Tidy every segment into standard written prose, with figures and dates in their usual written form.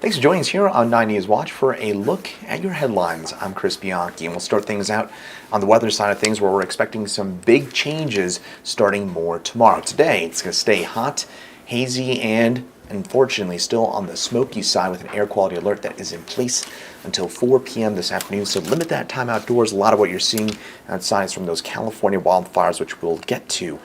Thanks for joining us here on 9 News Watch for a look at your headlines. I'm Chris Bianchi, and we'll start things out on the weather side of things where we're expecting some big changes starting more tomorrow. Today, it's going to stay hot, hazy, and unfortunately still on the smoky side with an air quality alert that is in place until 4 p.m. this afternoon. So limit that time outdoors. A lot of what you're seeing outside is from those California wildfires, which we'll get to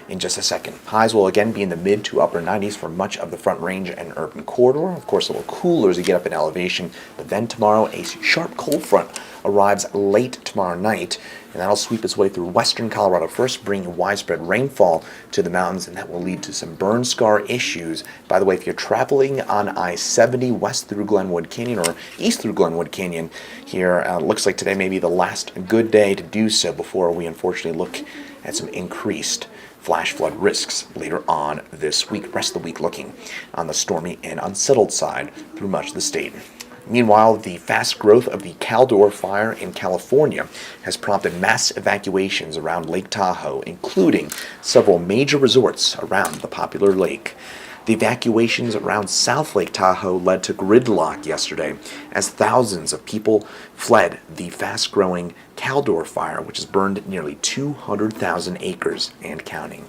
in just a second. Highs will again be in the mid to upper 90s for much of the Front Range and urban corridor. Of course, a little cooler as you get up in elevation. But then tomorrow, a sharp cold front arrives late tomorrow night, and that'll sweep its way through western Colorado first, bringing widespread rainfall to the mountains, and that will lead to some burn scar issues. By the way, if you're traveling on I-70 west through Glenwood Canyon or east through Glenwood Canyon here, looks like today may be the last good day to do so before we unfortunately look at some increased flash flood risks later on this week. Rest of the week looking on the stormy and unsettled side through much of the state. Meanwhile, the fast growth of the Caldor fire in California has prompted mass evacuations around Lake Tahoe, including several major resorts around the popular lake. The evacuations around South Lake Tahoe led to gridlock yesterday as thousands of people fled the fast-growing Caldor fire, which has burned nearly 200,000 acres and counting.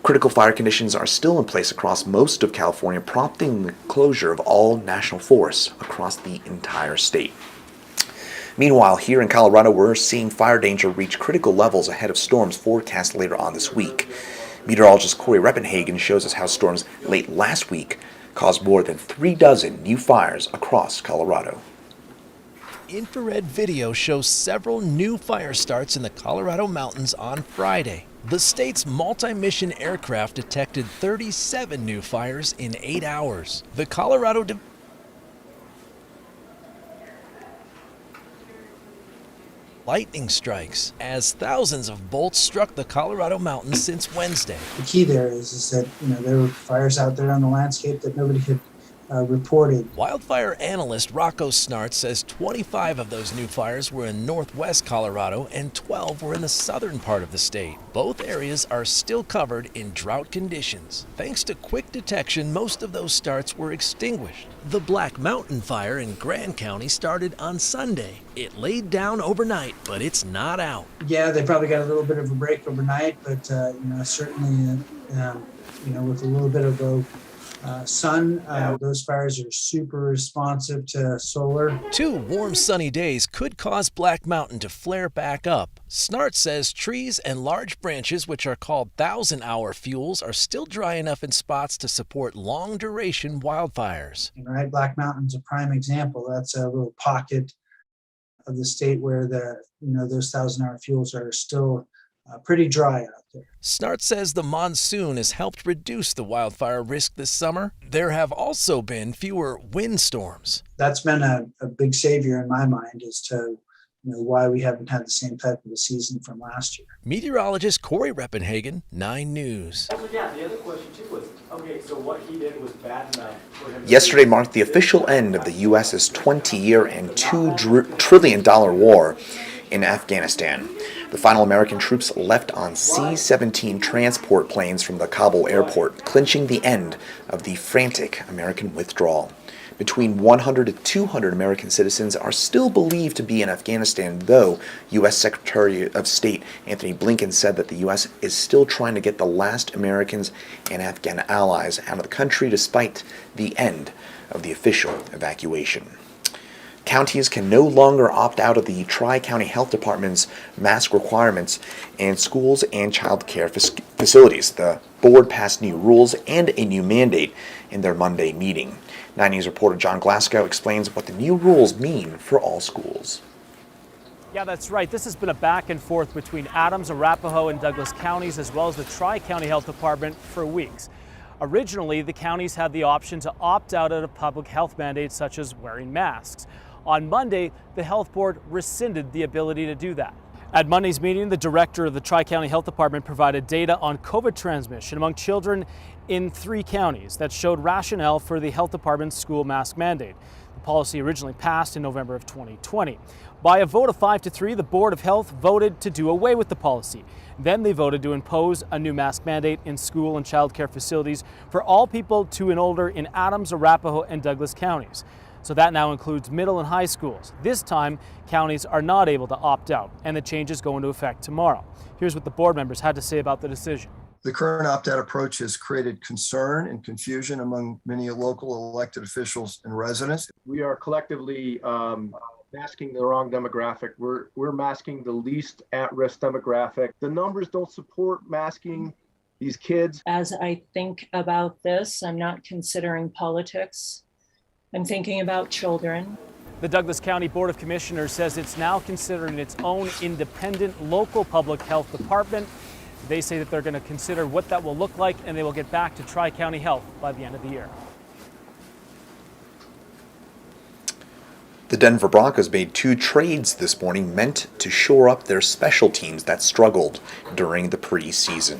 Critical fire conditions are still in place across most of California, prompting the closure of all national forests across the entire state. Meanwhile, here in Colorado, we're seeing fire danger reach critical levels ahead of storms forecast later on this week. Meteorologist Corey Reppenhagen shows us how storms late last week caused more than 36 new fires across Colorado. Infrared video shows several new fire starts in the Colorado mountains on Friday. The state's multi-mission aircraft detected 37 new fires in 8 hours. The Colorado lightning strikes as thousands of bolts struck the Colorado mountains since Wednesday. The key there is that there were fires out there on the landscape that nobody had reported. Wildfire analyst Rocco Snart says 25 of those new fires were in northwest Colorado and 12 were in the southern part of the state. Both areas are still covered in drought conditions. Thanks to quick detection, most of those starts were extinguished. The Black Mountain Fire in Grand County started on Sunday. It laid down overnight, but it's not out. Yeah, they probably got a little bit of a break overnight, but certainly, with a little bit of a sun, those fires are super responsive to solar. 2 warm, sunny days could cause Black Mountain to flare back up. Snart says trees and large branches, which are called 1,000-hour fuels, are still dry enough in spots to support long-duration wildfires. Right, Black Mountain's a prime example. That's a little pocket of the state where those 1,000-hour fuels are still pretty dry out there. Snart says the monsoon has helped reduce the wildfire risk this summer. There have also been fewer windstorms. That's been a big savior in my mind as to why we haven't had the same type of a season from last year. Meteorologist Corey Reppenhagen, 9 News. Yeah, the other question too was, okay, so what he did was bad enough for him. Yesterday marked the official end of the U.S.'s 20-year and $2 trillion war in Afghanistan. The final American troops left on C-17 transport planes from the Kabul airport, clinching the end of the frantic American withdrawal. Between 100 to 200 American citizens are still believed to be in Afghanistan, though U.S. Secretary of State Anthony Blinken said that the U.S. is still trying to get the last Americans and Afghan allies out of the country despite the end of the official evacuation. Counties can no longer opt out of the Tri-County Health Department's mask requirements in schools and child care facilities. The board passed new rules and a new mandate in their Monday meeting. 9 News reporter John Glasgow explains what the new rules mean for all schools. Yeah, that's right. This has been a back and forth between Adams, Arapahoe, and Douglas counties, as well as the Tri-County Health Department for weeks. Originally, the counties had the option to opt out of public health mandates such as wearing masks. On Monday, the health board rescinded the ability to do that. At Monday's meeting, the director of the Tri-County Health Department provided data on COVID transmission among children in 3 counties that showed rationale for the health department's school mask mandate. The policy originally passed in November of 2020. By a vote of 5-3, the Board of Health voted to do away with the policy. Then they voted to impose a new mask mandate in school and childcare facilities for all people 2 and older in Adams, Arapahoe, and Douglas counties. So that now includes middle and high schools. This time, counties are not able to opt out, and the changes go into effect tomorrow. Here's what the board members had to say about the decision. The current opt-out approach has created concern and confusion among many local elected officials and residents. We are collectively masking the wrong demographic. We're masking the least at-risk demographic. The numbers don't support masking these kids. As I think about this, I'm not considering politics. I'm thinking about children. The Douglas County Board of Commissioners says it's now considering its own independent local public health department. They say that they're going to consider what that will look like, and they will get back to Tri-County Health by the end of the year. The Denver Broncos made 2 trades this morning meant to shore up their special teams that struggled during the preseason.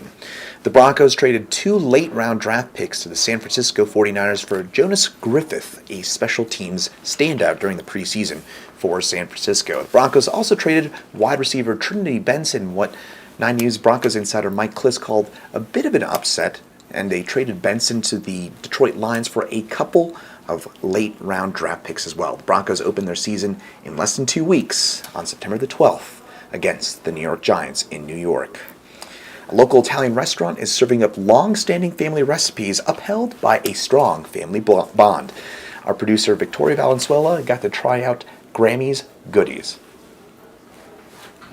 The Broncos traded 2 late-round draft picks to the San Francisco 49ers for Jonas Griffith, a special teams standout during the preseason for San Francisco. The Broncos also traded wide receiver Trinity Benson, what 9 News Broncos insider Mike Kliss called a bit of an upset, and they traded Benson to the Detroit Lions for a couple of late-round draft picks as well. The Broncos opened their season in less than 2 weeks on September the 12th against the New York Giants in New York. A local Italian restaurant is serving up long-standing family recipes upheld by a strong family bond. Our producer Victoria Valenzuela got to try out Grammy's goodies.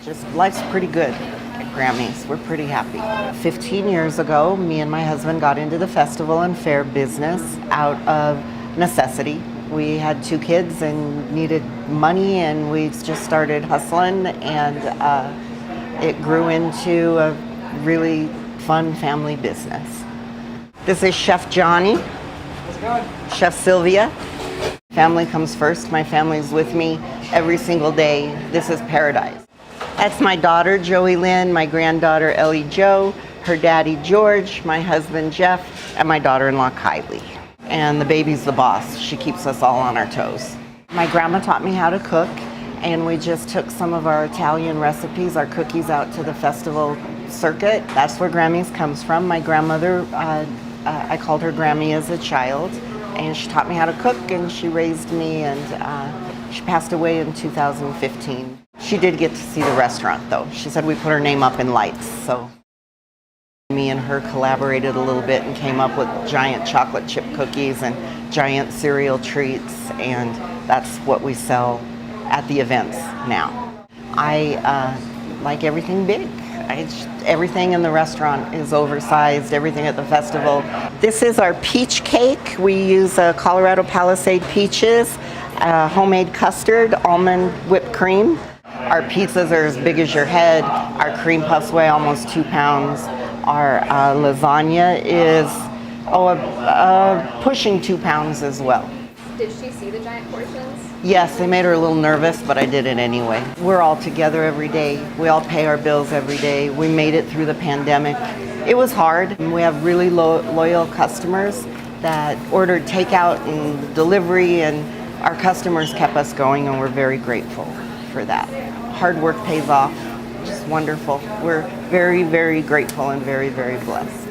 Just life's pretty good at Grammys. We're pretty happy. 15 years ago, me and my husband got into the festival and fair business out of necessity. We had 2 kids and needed money, and we just started hustling, and it grew into a really fun family business. This is Chef Johnny, Chef Sylvia. Family comes first. My family's with me every single day. This is paradise. That's my daughter, Joey Lynn, my granddaughter, Ellie Jo, her daddy, George, my husband, Jeff, and my daughter-in-law, Kylie. And the baby's the boss. She keeps us all on our toes. My grandma taught me how to cook, and we just took some of our Italian recipes, our cookies, out to the festival circuit. That's where Grammys comes from. My grandmother, I called her Grammy as a child, and she taught me how to cook, and she raised me, and she passed away in 2015. She did get to see the restaurant, though. She said we put her name up in lights, so. Me and her collaborated a little bit and came up with giant chocolate chip cookies and giant cereal treats, and that's what we sell at the events now. I like everything big. Everything in the restaurant is oversized, everything at the festival. This is our peach cake. We use Colorado Palisade peaches, homemade custard, almond whipped cream. Our pizzas are as big as your head. Our cream puffs weigh almost 2 pounds. Our lasagna is pushing 2 pounds as well. Did she see the giant portions? Yes, they made her a little nervous, but I did it anyway. We're all together every day. We all pay our bills every day. We made it through the pandemic. It was hard. We have really loyal customers that ordered takeout and delivery, and our customers kept us going, and we're very grateful for that. Hard work pays off. Just wonderful. We're very, very grateful and very, very blessed.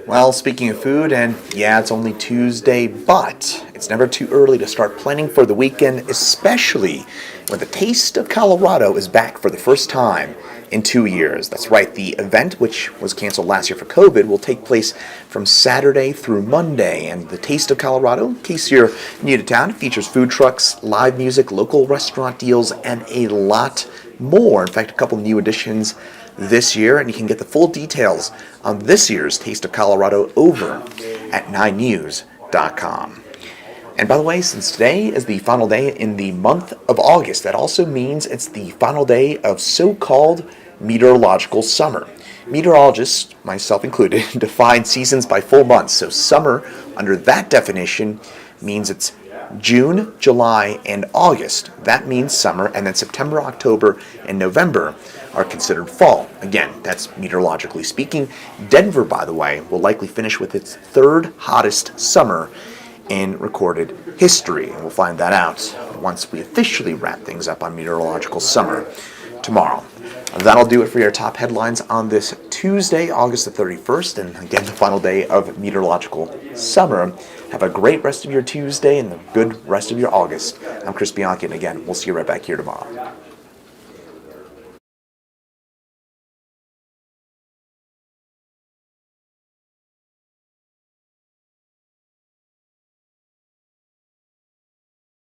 Well, speaking of food, and yeah, it's only Tuesday, but it's never too early to start planning for the weekend, especially when the Taste of Colorado is back for the first time in 2 years. That's right, the event, which was canceled last year for COVID, will take place from Saturday through Monday. And the Taste of Colorado, in case you're new to town, features food trucks, live music, local restaurant deals, and a lot more. In fact, a couple new additions this year, and you can get the full details on this year's Taste of Colorado over at 9news.com. And by the way, since today is the final day in the month of August, that also means it's the final day of so-called meteorological summer. Meteorologists, myself included, define seasons by full months. So summer, under that definition, means it's June, July, and August, that means summer, and then September, October, and November are considered fall. Again, that's meteorologically speaking. Denver, by the way, will likely finish with its third hottest summer in recorded history, and we'll find that out once we officially wrap things up on meteorological summer tomorrow. That'll do it for your top headlines on this Tuesday, August the 31st, and again, the final day of meteorological summer. Have a great rest of your Tuesday and a good rest of your August. I'm Chris Bianchi, and again, we'll see you right back here tomorrow.